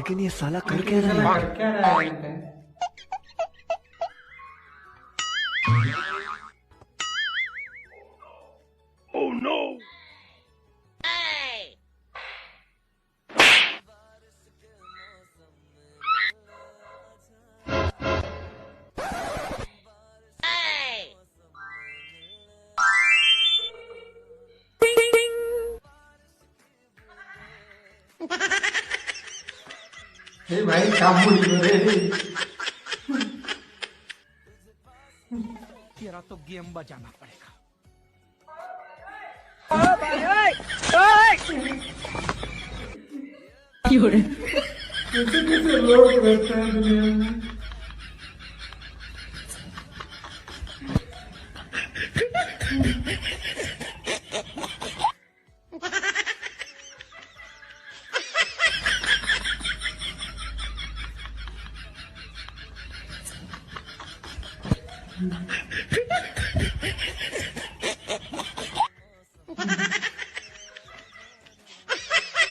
लेकिन ये साला कर क्या रहा है? क्या रहा है यहाँ पे? हे भाई काम बोली रे। तेरा तो गेम बजाना पड़ेगा। कैसे कैसे लोग रहते हैं दुनिया में।